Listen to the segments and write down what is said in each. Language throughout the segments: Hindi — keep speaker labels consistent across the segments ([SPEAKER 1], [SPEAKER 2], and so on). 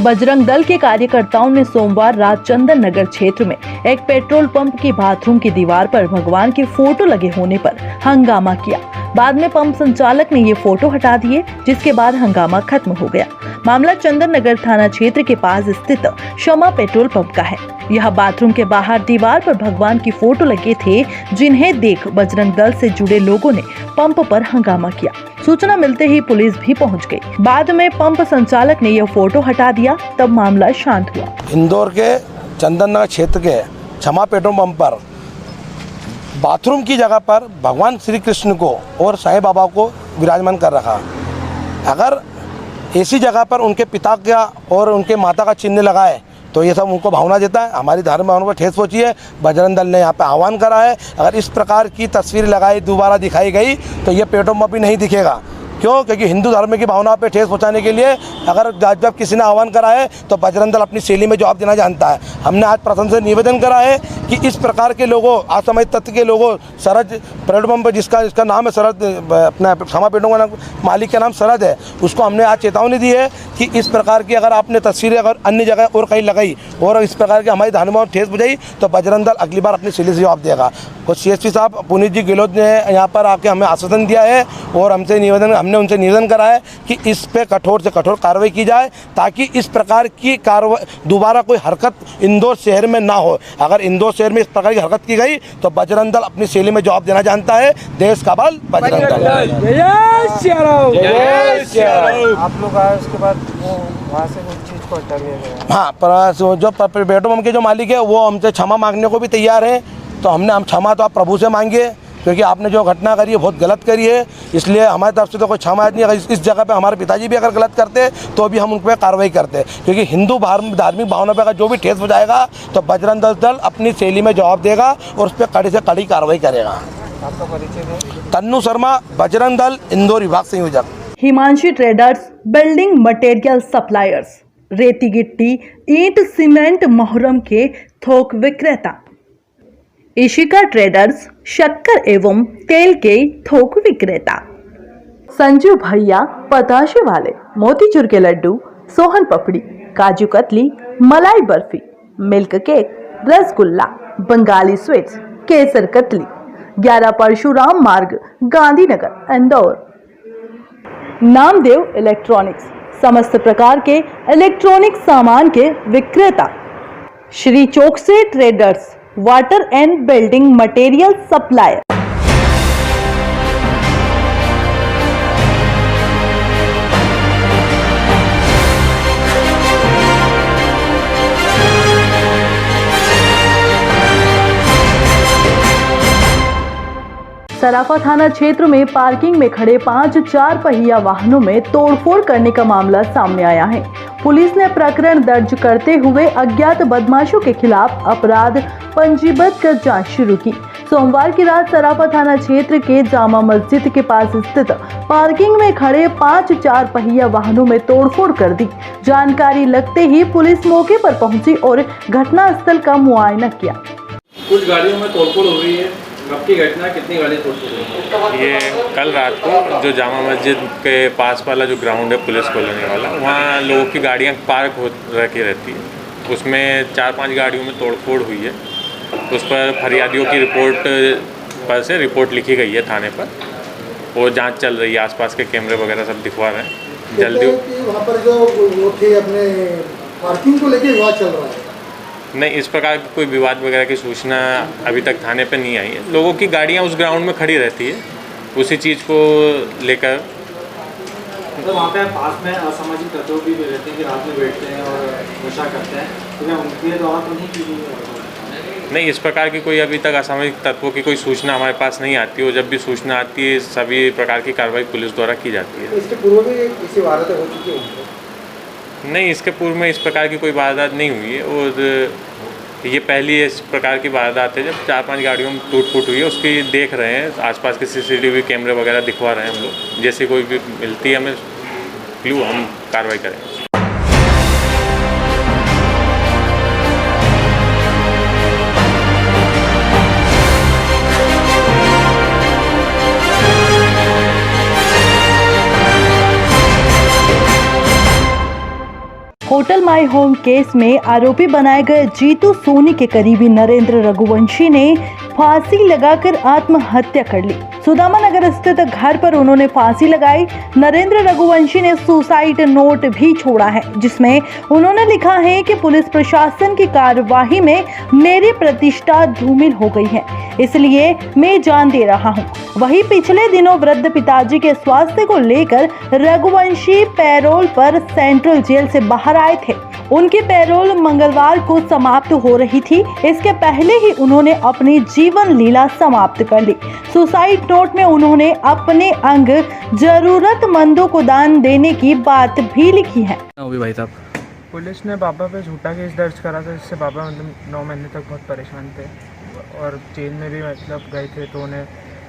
[SPEAKER 1] बजरंग दल के कार्यकर्ताओं ने सोमवार रात चंदन नगर क्षेत्र में एक पेट्रोल पंप की बाथरूम की दीवार पर भगवान के फोटो लगे होने पर हंगामा किया। बाद में पंप संचालक ने ये फोटो हटा दिए, जिसके बाद हंगामा खत्म हो गया। मामला चंदन नगर थाना क्षेत्र के पास स्थित शमा पेट्रोल पंप का है। यह बाथरूम के बाहर दीवार पर भगवान की फोटो लगे थे, जिन्हें देख बजरंग दल से जुड़े लोगों ने पंप पर हंगामा किया। सूचना मिलते ही पुलिस भी पहुंच गई। बाद में पंप संचालक ने यह फोटो हटा दिया, तब मामला शांत हुआ।
[SPEAKER 2] इंदौर के चंदन नगर क्षेत्र के शमा पेट्रोल पंप पर बाथरूम की जगह पर भगवान श्री कृष्ण को और साईं बाबा को विराजमान कर रखा। अगर ऐसी जगह पर उनके पिता का और उनके माता का चिन्ह लगाए तो ये सब उनको भावना देता है, हमारी धार्मिक भावना पर ठेस पहुंची है। बजरंग दल ने यहाँ पे आह्वान करा है, अगर इस प्रकार की तस्वीर लगाई दोबारा दिखाई गई तो ये पेट्रोल पंप भी नहीं दिखेगा। क्यों? क्योंकि हिंदू धर्म की भावना पे ठेस पहुंचाने के लिए अगर जब किसी ने आह्वान करा है तो बजरंग दल अपनी शैली में जवाब देना जानता है। हमने आज प्रशासन से निवेदन करा है कि इस प्रकार के लोगों, असामाजिक तत्व के लोगों, शरद पेट्रोल पंप जिसका नाम है शरद, अपना क्षमा पेट्रोल का मालिक का नाम शरद है, उसको हमने आज चेतावनी दी है कि इस प्रकार की अगर आपने तस्वीरें अगर अन्य जगह और कहीं लगाई और इस प्रकार की हमारी धार्मिक भावना ठेस पहुंचाई तो बजरंग दल अगली बार अपनी शैली से जवाब देगा। और CSP साहब पुनीत जी गिलोद ने यहाँ पर आके हमें आश्वासन दिया है और हमने उनसे निवेदन करा है कि इस पे कठोर से कठोर कार्रवाई की जाए, ताकि इस प्रकार की कार्रवाई दोबारा कोई हरकत इंदौर शहर में ना हो। अगर इंदौर शहर में इस प्रकार की हरकत की गई तो बजरंग दल अपनी शैली में जवाब देना जानता है। देश का बल बजरंग दल।
[SPEAKER 3] आप लोग आए उसके बाद वहाँ से कुछ चीज़ को हटा लिया गया।
[SPEAKER 2] हाँ, पर जो पेट्रोल पंप के जो मालिक है वो हमसे क्षमा मांगने को भी तैयार है, तो हम क्षमा तो आप प्रभु से मांगिए, क्योंकि आपने जो घटना करी है बहुत गलत करी है। इसलिए हमारी तरफ से तो कोई क्षमा नहीं। अगर इस जगह पे हमारे पिताजी भी अगर गलत करते तो भी हम उन पर कार्रवाई करते, क्योंकि हिंदू धार्मिक भावना पर अगर जो भी ठेस पहुंचाएगा तो बजरंग दल अपनी शैली में जवाब देगा और उस पर कड़ी से कड़ी कार्रवाई करेगा।
[SPEAKER 3] आपका परिचय दें।
[SPEAKER 2] तन्नू शर्मा, बजरंग दल, इंदौर विभाग संयोजक।
[SPEAKER 1] Himanshi traders, building material suppliers, रेती गिट्टी, ईंट, सीमेंट, मोहरम के थोक विक्रेता। इशिका ट्रेडर्स, शक्कर एवं तेल के थोक विक्रेता। संजू भैया पताशे वाले, मोतीचूर के लड्डू, सोहन पपड़ी, kaju katli, malai barfi, milk cake, rasgulla, Bengali sweets, kesar katli, 11 Parshuram मार्ग, गांधीनगर, इंदौर। नामदेव इलेक्ट्रॉनिक्स, समस्त प्रकार के इलेक्ट्रॉनिक सामान के विक्रेता। Shri Chokse traders, water and building material supplier. Sarafa थाना क्षेत्र में पार्किंग में खड़े 5 4 पहिया वाहनों में तोड़फोड़ करने का मामला सामने आया है। पुलिस ने प्रकरण दर्ज करते हुए अज्ञात बदमाशों के खिलाफ अपराध पंजीबद्ध कर जांच शुरू की। सोमवार की रात सराफा थाना क्षेत्र के जामा मस्जिद के पास स्थित पार्किंग में खड़े 5 4 पहिया वाहनों में तोड़फोड़ कर दी। जानकारी लगते ही पुलिस मौके पर पहुंची और घटनास्थल का मुआयना किया।
[SPEAKER 4] कुछ गाड़ियों में तोड़फोड़ हो रही है। कब की घटना, कितनी गाड़ी तोड़फोड़ हुई?
[SPEAKER 5] ये कल रात को जो जामा मस्जिद के पास वाला जो ग्राउंड है पुलिस कॉलोनी वाला, वहाँ लोगों की गाड़ियाँ पार्क हो रखी रहती है। उसमें 4-5 गाड़ियों में तोड़फोड़ हुई है। उस पर फरियादियों की रिपोर्ट पर से रिपोर्ट लिखी गई है थाने पर। वो जांच चल रही है, आसपास के कैमरे वगैरह सब दिखवा रहे हैं। जल्दी
[SPEAKER 6] वहाँ पर जो वो थे अपने पार्किंग को लेके विवाद चल रहा है।
[SPEAKER 5] नहीं, इस प्रकार की कोई विवाद वगैरह की सूचना अभी तक थाने पे नहीं आई है। लोगों की गाड़ियाँ उस ग्राउंड में खड़ी रहती है, उसी चीज़ को लेकर।
[SPEAKER 3] तो वहाँ पे पास में असामाजिक तत्व भी रहते हैं कि रात में बैठते हैं और नशा करते हैं, तो क्या उनके द्वारा तो नहीं की गई?
[SPEAKER 5] नहीं, इस प्रकार की कोई अभी तक असामाजिक तत्वों की कोई सूचना हमारे पास नहीं आती है। और जब भी सूचना आती है सभी प्रकार की कार्रवाई पुलिस द्वारा की जाती है।
[SPEAKER 6] इसके पूर्व भी किसी वारदात हो चुकी है?
[SPEAKER 5] नहीं, इसके पूर्व में इस प्रकार की कोई वारदात नहीं हुई है और ये पहली इस प्रकार की वारदात है जब 4-5 गाड़ियों में टूट-फूट हुई है। उसकी देख रहे हैं, आसपास के CCTV कैमरे वगैरह दिखवा रहे हैं हम लोग। जैसे कोई भी मिलती है हमें क्लू, हम कार्रवाई करेंगे।
[SPEAKER 1] होटल माई होम केस में आरोपी बनाए गए जीतू सोनी के करीबी नरेंद्र रघुवंशी ने फांसी लगाकर आत्महत्या कर ली। सुदामा नगर स्थित घर पर उन्होंने फांसी लगाई। नरेंद्र रघुवंशी ने सुसाइड नोट भी छोड़ा है, जिसमें उन्होंने लिखा है कि पुलिस प्रशासन की कार्यवाही में मेरी प्रतिष्ठा धूमिल हो गई है, इसलिए मैं जान दे रहा हूं। वहीं पिछले दिनों वृद्ध पिताजी के स्वास्थ्य को लेकर रघुवंशी पैरोल पर सेंट्रल जेल से बाहर आए थे। उनकी पैरोल मंगलवार को समाप्त हो रही थी। इसके पहले ही उन्होंने अपनी जीवन लीला समाप्त कर ली। सुसाइड नोट में उन्होंने अपने अंग जरूरतमंदों को दान देने की बात भी लिखी है।
[SPEAKER 7] भाई साहब,
[SPEAKER 3] पुलिस ने पापा पे झूठा केस दर्ज करा था, जिससे पापा मतलब 9 महीने तक बहुत परेशान थे और जेल में भी मतलब गए थे तो उन्हें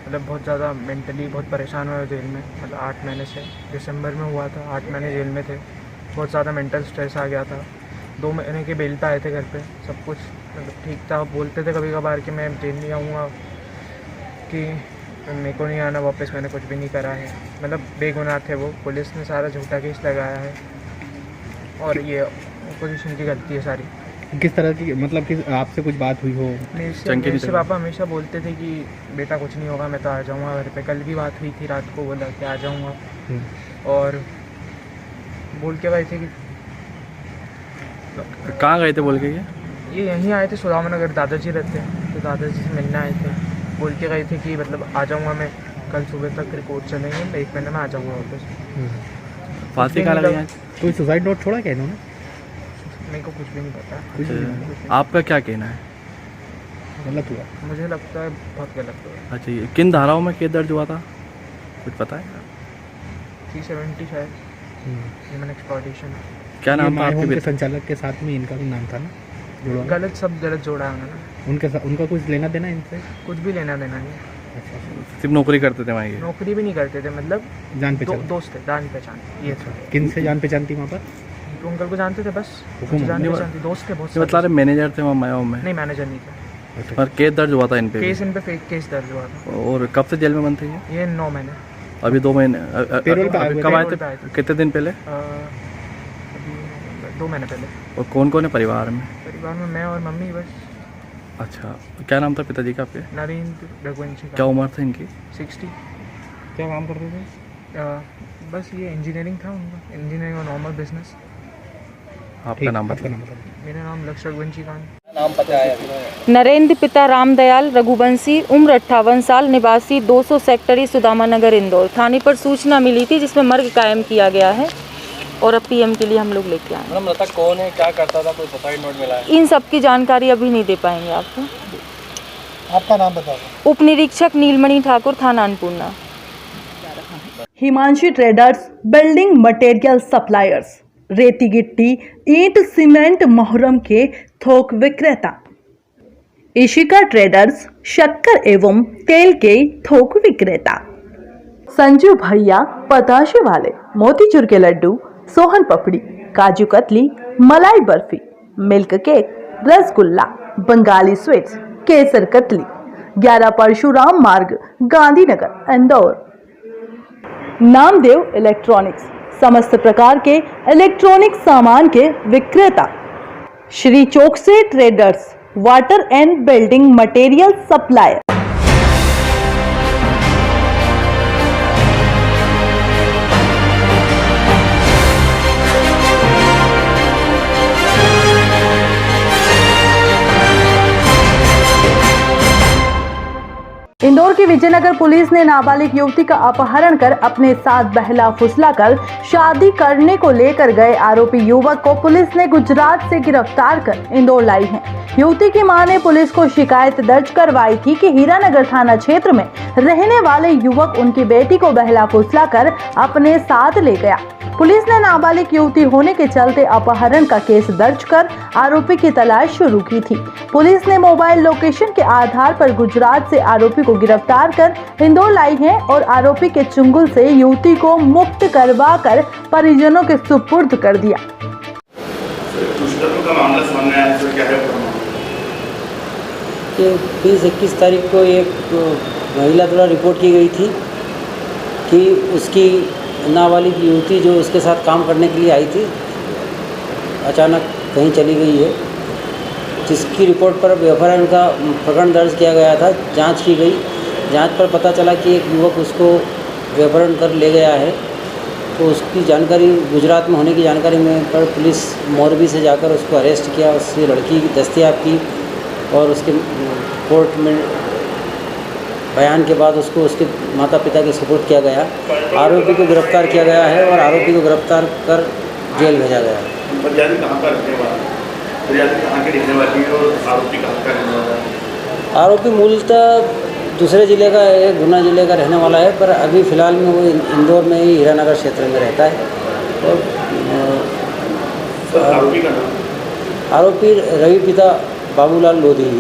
[SPEAKER 3] मतलब बहुत ज़्यादा मेंटली बहुत परेशान हुए जेल में। मतलब 8 महीने से दिसंबर में हुआ था, 8 महीने जेल में थे। बहुत ज़्यादा मेंटल स्ट्रेस आ गया था। 2 महीने के बेल पे आए थे घर पे, सब कुछ मतलब ठीक था। बोलते थे कभी कभार कि मैं जेल नहीं आऊँगा, कि मेरे को नहीं आना वापस, मैंने कुछ भी नहीं करा है। मतलब बेगुनाह थे वो। पुलिस ने सारा झूठा केस लगाया है और ये अपोजिशन की गलती है सारी।
[SPEAKER 7] किस तरह की मतलब कि आपसे कुछ बात हुई हो?
[SPEAKER 3] मेरे से पापा हमेशा बोलते थे कि बेटा कुछ नहीं होगा, मैं तो आ जाऊँगा घर पे। कल भी बात हुई थी, रात को बोला कि आ जाऊँगा और बोल के गए थे कि
[SPEAKER 7] कहाँ गए थे बोल के?
[SPEAKER 3] ये यहीं आए थे, सुदामा नगर दादाजी रहते हैं, तो दादाजी से मिलने आए थे। बोल के गए थे कि मतलब आ जाऊँगा मैं, कल सुबह तक रिपोर्ट चलेंगे, 1 महीने में आ जाऊँगा वापस।
[SPEAKER 7] फांसी कहाँ लगी? कोई सुसाइड नोट छोड़ा क्या इन्होंने?
[SPEAKER 3] मेरे को कुछ भी नहीं पता।
[SPEAKER 7] आपका क्या कहना है? गलत हुआ?
[SPEAKER 3] मुझे लगता है बहुत गलत हुआ।
[SPEAKER 7] अच्छा, ये किन धाराओं में केस दर्ज हुआ था, कुछ पता है?
[SPEAKER 3] 370 शायद, ह्यूमन एक्सप्लॉयटेशन।
[SPEAKER 7] क्या नाम था आपके संचालक के साथ में? इनका भी नाम था ना जुड़ा?
[SPEAKER 3] गलत, सब गलत जोड़ा है उन्होंने।
[SPEAKER 7] उनके साथ उनका कुछ लेना देना इनसे?
[SPEAKER 3] कुछ भी लेना देना नहीं।
[SPEAKER 7] सिर्फ नौकरी करते थे वहाँ? ये
[SPEAKER 3] नौकरी भी नहीं करते थे, मतलब
[SPEAKER 7] जान पहचान
[SPEAKER 3] दोस्त थे, जान पहचान। ये था।
[SPEAKER 7] किन से जान पहचान थी वहाँ पर?
[SPEAKER 3] तो अंकल को जानते थे, बस जान पहचान थी, दोस्त थे बहुत
[SPEAKER 7] बता रहे मैनेजर थे वहाँ माया में?
[SPEAKER 3] नहीं, मैनेजर नहीं थे।
[SPEAKER 7] और केस दर्ज हुआ था इन पे?
[SPEAKER 3] केस इन पे फेक केस दर्ज हुआ था।
[SPEAKER 7] और कब से जेल में बंद थे
[SPEAKER 3] ये 9 महीने।
[SPEAKER 7] अभी 2 महीने कब आए थे?
[SPEAKER 3] पे आए थे।
[SPEAKER 7] कितने दिन पहले?
[SPEAKER 3] अभी 2 महीने पहले।
[SPEAKER 7] और कौन कौन है परिवार में?
[SPEAKER 3] परिवार में मैं और मम्मी बस।
[SPEAKER 7] अच्छा, क्या नाम था पिताजी का आपके?
[SPEAKER 3] नरेंद्र रघुवंशी।
[SPEAKER 7] क्या उम्र था इनकी?
[SPEAKER 3] 60।
[SPEAKER 7] क्या काम करते थे?
[SPEAKER 3] बस ये इंजीनियरिंग था उनका, इंजीनियरिंग और नॉर्मल बिजनेस।
[SPEAKER 7] आपका नाम बताइए।
[SPEAKER 3] मेरा नाम लक्ष्य रघुवंशी खान।
[SPEAKER 8] नरेंद्र पिता रामदयाल रघुवंशी, उम्र 58 साल, निवासी 200 सेक्टरी सुदामा नगर इंदौर। थाने पर सूचना मिली थी जिसमें मर्ग कायम किया गया है और अब पीएम के लिए हम लोग लेके आए।
[SPEAKER 4] मैडम मृतक कौन है, क्या करता था, कोई सुसाइड नोट मिला है?
[SPEAKER 8] इन सब की जानकारी अभी नहीं दे पाएंगे आपको।
[SPEAKER 6] आपका नाम बताओ।
[SPEAKER 8] उप निरीक्षक नीलमणि ठाकुर, थाना Annapurna.
[SPEAKER 1] Himanshi traders, building material suppliers, रेती गिट्टी ईंट सीमेंट मोहरम के थोक विक्रेता। इशिका ट्रेडर्स, शक्कर एवं तेल के थोक विक्रेता। संजू भैया पताशे वाले, मोतीचूर के लड्डू, सोहन पपड़ी, kaju katli, malai barfi, milk cake, rasgulla, Bengali sweets, kesar katli, 11 Parshuram मार्ग, गांधीनगर, इंदौर। नामदेव इलेक्ट्रॉनिक्स, समस्त प्रकार के इलेक्ट्रॉनिक सामान के विक्रेता। Shri Chokse traders, water and building material supplier. Indore की विजयनगर पुलिस ने नाबालिग युवती का अपहरण कर अपने साथ बहला फुसला कर शादी करने को लेकर गए आरोपी युवक को पुलिस ने गुजरात से गिरफ्तार कर इंदौर लाई है। युवती की मां ने पुलिस को शिकायत दर्ज करवाई थी कि हीरानगर थाना क्षेत्र में रहने वाले युवक उनकी बेटी को बहला फुसला कर अपने साथ ले गया। पुलिस ने नाबालिग युवती होने के चलते अपहरण का केस दर्ज कर आरोपी की तलाश शुरू की थी। पुलिस ने मोबाइल लोकेशन के आधार पर गुजरात से आरोपी को गिरफ्तार कर इंदौर लाई है और आरोपी के चुंगल से युवती को मुक्त करवा कर परिजनों के सुपुर्द कर दिया।
[SPEAKER 9] का मामला सामने आया तो क्या है?
[SPEAKER 10] 20-21 तारीख को एक महिला द्वारा रिपोर्ट की गई थी कि उसकी नाबालिग युवती जो उसके साथ काम करने के लिए आई थी अचानक कहीं चली गई है, जिसकी रिपोर्ट पर अपहरण का प्रकरण दर्ज किया गया था। जांच की गई, जांच पर पता चला कि एक युवक उसको अपहरण कर ले गया है। तो उसकी जानकारी गुजरात में होने की जानकारी में पर पुलिस मोरबी से जाकर उसको अरेस्ट किया, उसकी लड़की दस्तयाब की और उसके कोर्ट में बयान के बाद उसको उसके माता पिता के सुपुर्द किया गया। आरोपी को गिरफ्तार किया गया है और आरोपी को गिरफ्तार कर जेल भेजा गया है।
[SPEAKER 9] फरियादी कहाँ का रहने वाला है? फरियादी कहाँ की रहने वाली है और आरोपी कहाँ का रहने वाला है?
[SPEAKER 10] आरोपी मूलतः दूसरे ज़िले का है, गुना ज़िले का रहने वाला है, पर अभी फ़िलहाल में वो इंदौर में ही हीरानगर क्षेत्र में रहता है। और
[SPEAKER 9] आरोपी का नाम?
[SPEAKER 10] आरोपी रवि पिता बाबूलाल लोधी।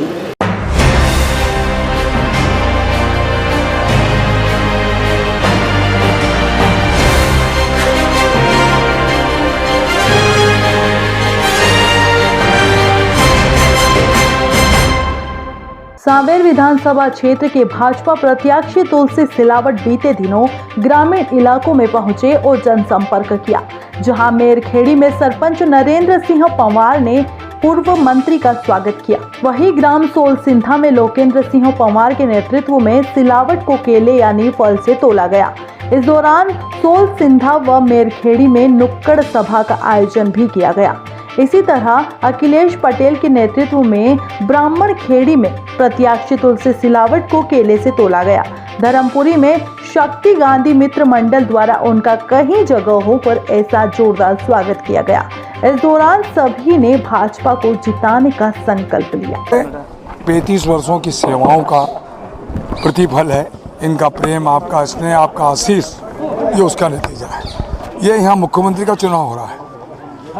[SPEAKER 1] सांवेर विधानसभा क्षेत्र के भाजपा प्रत्याशी तुलसी सिलावट बीते दिनों ग्रामीण इलाकों में पहुंचे और जनसंपर्क किया, जहां मेरखेड़ी में सरपंच नरेंद्र सिंह पंवार ने पूर्व मंत्री का स्वागत किया। वहीं ग्राम सोल सिंधा में लोकेंद्र सिंह पंवार के नेतृत्व में सिलावट को केले यानी फल से तोला गया। इस दौरान सोल सिंधा व मेरखेड़ी में नुक्कड़ सभा का आयोजन भी किया गया। इसी तरह अखिलेश पटेल के नेतृत्व में ब्राह्मण खेड़ी में प्रत्याशी तुलसी सिलावट को केले से तोला गया। धर्मपुरी में शक्ति गांधी मित्र मंडल द्वारा उनका कई जगहों पर ऐसा जोरदार स्वागत किया गया। इस दौरान सभी ने भाजपा को जिताने का संकल्प लिया।
[SPEAKER 11] 35 वर्षों की सेवाओं का प्रतिफल है इनका प्रेम, आपका स्नेह, आपका आशीष, ये उसका नतीजा है। ये यहाँ मुख्यमंत्री का चुनाव हो रहा है,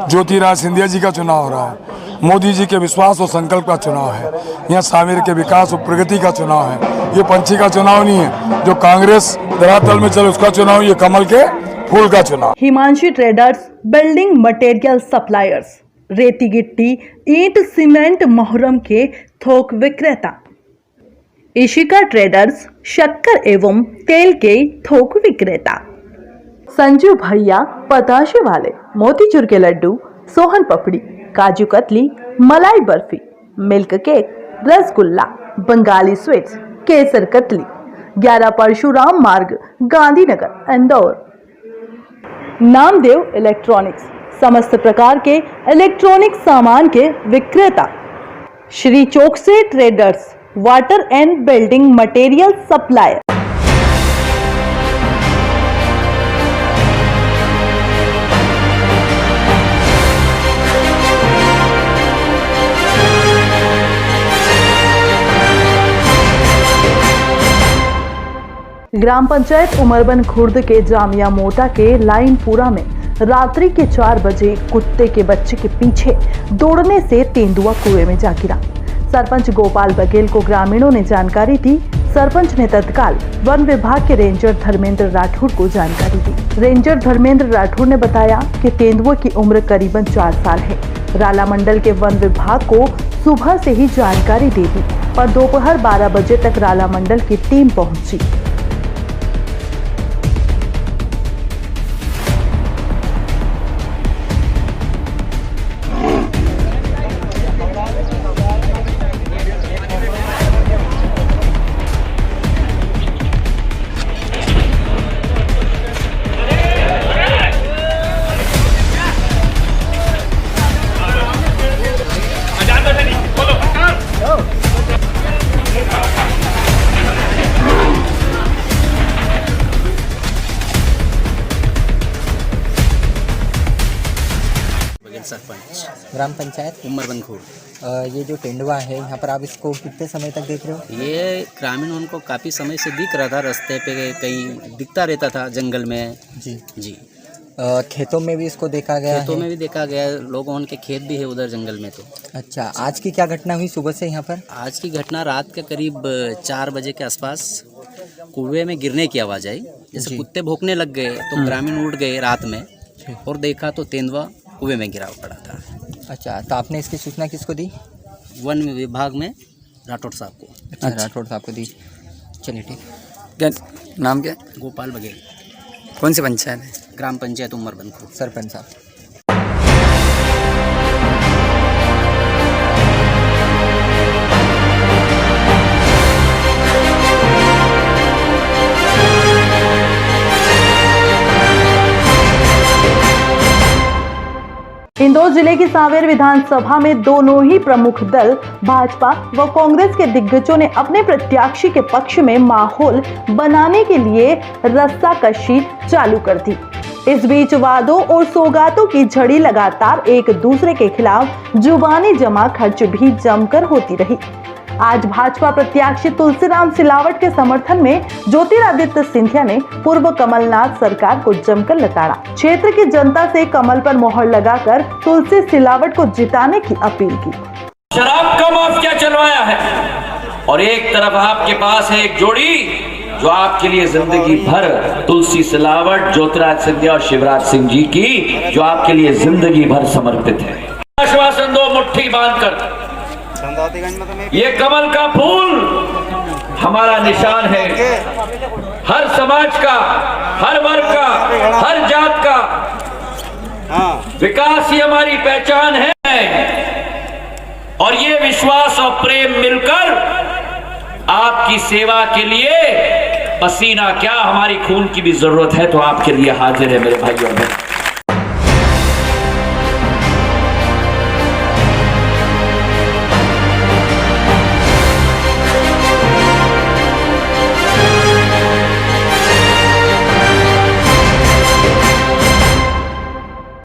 [SPEAKER 11] ज्योतिराज सिंधिया जी का चुनाव हो रहा है, मोदी जी के विश्वास और संकल्प का चुनाव है, यहाँ सांवेर के विकास और प्रगति का चुनाव है। ये पंछी का चुनाव नहीं है जो कांग्रेस धरातल में चले उसका चुनाव, ये कमल के फूल का चुनाव।
[SPEAKER 1] Himanshi traders, building material suppliers, रेती गिट्टी, ईंट, सीमेंट, मोहरम के थोक विक्रेता। इशिका ट्रेडर्स, शक्कर एवं तेल के थोक विक्रेता। संजू भैया पताशे वाले, मोतीचूर के लड्डू, सोहन पपड़ी, kaju katli, malai barfi, milk cake, rasgulla, Bengali sweets, kesar katli, 11 Parshuram मार्ग, गांधीनगर, इंदौर। नामदेव इलेक्ट्रॉनिक्स, समस्त प्रकार के इलेक्ट्रॉनिक सामान के विक्रेता। Shri Chokse traders, water and building material supplier. ग्राम पंचायत उमरबन खुर्द के जामिया मोटा के लाइनपुरा में रात्रि के 4 बजे कुत्ते के बच्चे के पीछे दौड़ने से तेंदुआ कुएं में जा गिरा। सरपंच गोपाल बघेल को ग्रामीणों ने जानकारी दी। सरपंच ने तत्काल वन विभाग के रेंजर धर्मेंद्र राठौड़ को जानकारी दी। रेंजर धर्मेंद्र राठौड़ ने बताया कि तेंदुआ की उम्र करीबन 4 साल है। राला मंडल के वन विभाग को सुबह से ही जानकारी दे दी, पर दोपहर 12 बजे तक राला मंडल की टीम पहुंची।
[SPEAKER 10] सरपंच
[SPEAKER 7] ग्राम पंचायत
[SPEAKER 10] उमरबन खुर्द।
[SPEAKER 7] ये जो तेंदुआ है यहाँ पर आप इसको कितने समय तक देख रहे हो?
[SPEAKER 10] ये ग्रामीण उनको काफ़ी समय से दिख रहा था, रास्ते पे कहीं दिखता रहता था जंगल में।
[SPEAKER 7] जी
[SPEAKER 10] जी।
[SPEAKER 7] खेतों में भी इसको देखा गया?
[SPEAKER 10] खेतों में भी देखा गया, लोगों के खेत भी है उधर जंगल में। तो
[SPEAKER 7] अच्छा, आज की क्या घटना हुई सुबह से यहाँ पर?
[SPEAKER 10] आज की घटना रात के करीब 4 बजे के आसपास कुएं में गिरने की आवाज़ आई। जैसे कुत्ते भौंकने लग गए तो ग्रामीण उठ गए रात में और देखा तो तेंदुआ कुएं में गिरा पड़ा था।
[SPEAKER 7] अच्छा, तो आपने इसकी सूचना किसको दी?
[SPEAKER 10] वन विभाग में राठौड़ साहब को।
[SPEAKER 7] अच्छा, राठौड़ साहब को दी। चलिए ठीक।
[SPEAKER 12] क्या नाम क्या?
[SPEAKER 10] गोपाल बघेल।
[SPEAKER 12] कौन सी पंचायत है?
[SPEAKER 10] ग्राम पंचायत उमरबन खुर्द।
[SPEAKER 7] सरपंच साहब।
[SPEAKER 1] इंदौर जिले की सांवेर विधानसभा में दोनों ही प्रमुख दल भाजपा व कांग्रेस के दिग्गजों ने अपने प्रत्याशी के पक्ष में माहौल बनाने के लिए रस्साकशी चालू कर दी। इस बीच वादों और सौगातों की झड़ी लगातार एक दूसरे के खिलाफ जुबानी जमा खर्च भी जमकर होती रही। आज भाजपा प्रत्याशी तुलसीराम सिलावट के समर्थन में ज्योतिरादित्य सिंधिया ने पूर्व कमलनाथ सरकार को जमकर लताड़ा। क्षेत्र की जनता से कमल पर मोहर लगाकर तुलसी सिलावट को जिताने की अपील की।
[SPEAKER 13] शराब का माफिया चलवाया है और एक तरफ आपके पास है एक जोड़ी जो आपके लिए जिंदगी भर, तुलसी सिलावट, ज्योतिरादित्य सिंधिया और शिवराज सिंह जी की, जो आपके लिए जिंदगी भर समर्पित है। आश्वासन दो मुट्ठी बांधकर, ये कमल का फूल हमारा निशान है। हर समाज का, हर वर्ग का, हर जात का विकास ही हमारी पहचान है और ये विश्वास और प्रेम मिलकर आपकी सेवा के लिए पसीना क्या, हमारी खून की भी जरूरत है तो आपके लिए हाजिर है मेरे भाइयों और बहनों।